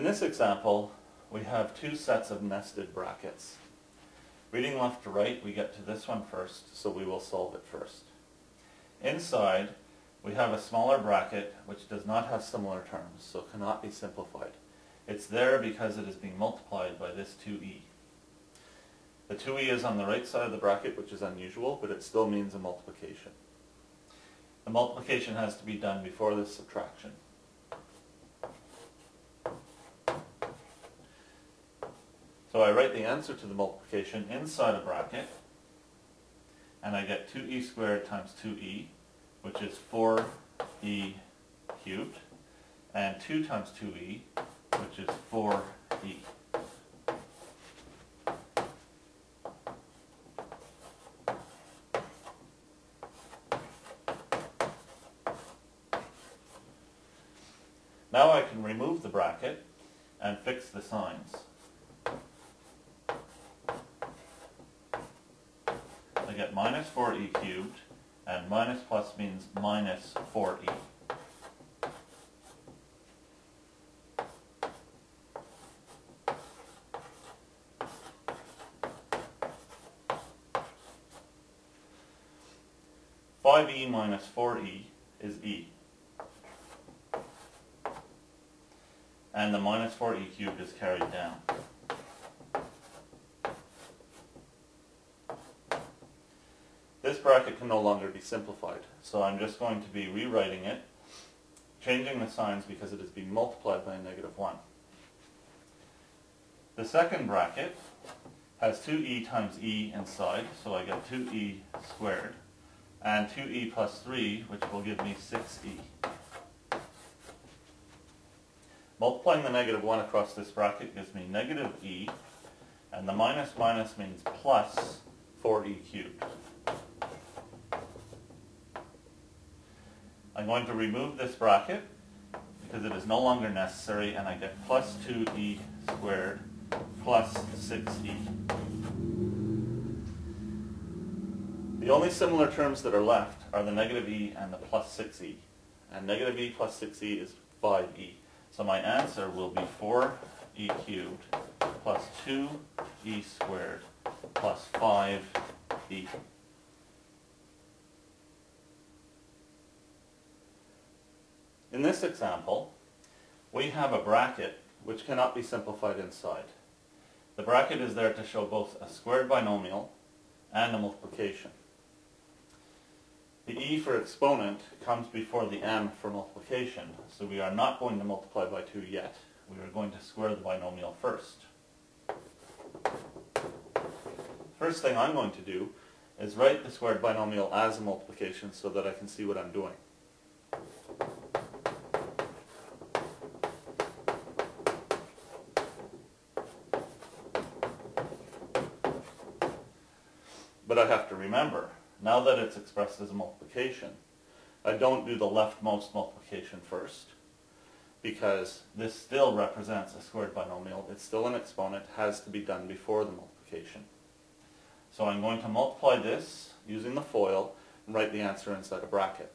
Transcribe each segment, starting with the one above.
In this example, we have two sets of nested brackets. Reading left to right, we get to this one first, so we will solve it first. Inside, we have a smaller bracket which does not have similar terms, so cannot be simplified. It's there because it is being multiplied by this 2e. The 2e is on the right side of the bracket, which is unusual, but it still means a multiplication. The multiplication has to be done before this subtraction. So I write the answer to the multiplication inside a bracket, and I get 2e squared times 2e, which is 4e cubed, and 2 times 2e, which is 4e. Now I can remove the bracket and fix the signs. I get minus 4e cubed, and minus plus means minus 4e. (5e minus 4e is e, and the minus 4e cubed is carried down. This bracket can no longer be simplified, so I'm just going to be rewriting it, changing the signs because it is being multiplied by a negative 1. The second bracket has 2e times e inside, so I get 2e squared, and 2e plus 3, which will give me 6e. Multiplying the negative 1 across this bracket gives me negative e, and the minus minus means plus 4e cubed. I'm going to remove this bracket because it is no longer necessary, and I get plus 2e squared plus 6e. The only similar terms that are left are the negative e and the plus 6e. And negative e plus 6e is 5e. So my answer will be 4e cubed plus 2e squared plus 5e. In this example, we have a bracket which cannot be simplified inside. The bracket is there to show both a squared binomial and a multiplication. The e for exponent comes before the m for multiplication, so we are not going to multiply by 2 yet. We are going to square the binomial first. First thing I'm going to do is write the squared binomial as a multiplication so that I can see what I'm doing. But I have to remember, now that it's expressed as a multiplication, I don't do the leftmost multiplication first, because this still represents a squared binomial. It's still an exponent, has to be done before the multiplication. So I'm going to multiply this using the FOIL and write the answer inside a bracket.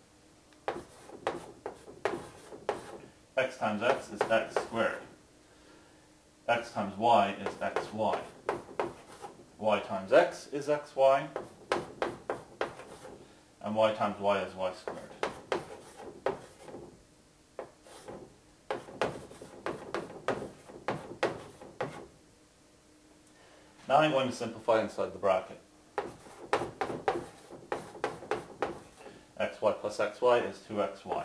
X times x is x squared. X times y is xy. Y times x is xy, and y times y is y squared. Now I'm going to simplify inside the bracket. Xy plus xy is 2xy.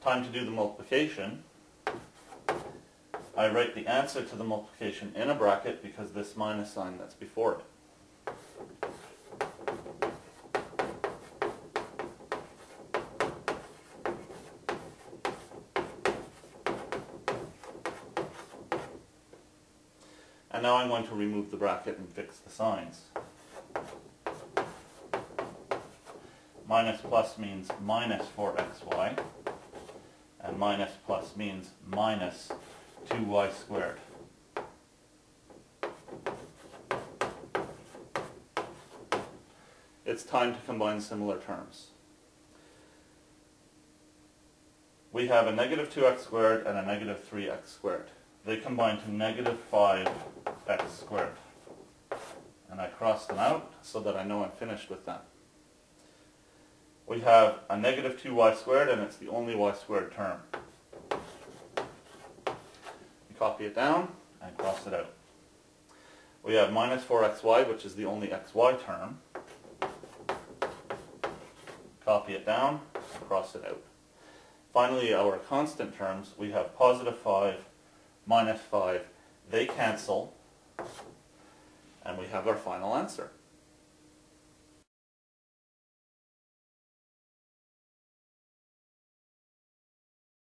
Time to do the multiplication. I write the answer to the multiplication in a bracket because this minus sign that's before it. And now I'm going to remove the bracket and fix the signs. Minus plus means minus 4xy. And minus plus means minus 2y squared. it's time to combine similar terms. We have a negative 2x squared and a negative 3x squared. They combine to negative 5x squared. And I cross them out so that I know I'm finished with them. We have a negative 2y squared, and it's the only y squared term. You copy it down and cross it out. We have minus 4xy, which is the only xy term. Copy it down and cross it out. Finally, our constant terms, we have positive 5, minus 5. They cancel, and we have our final answer.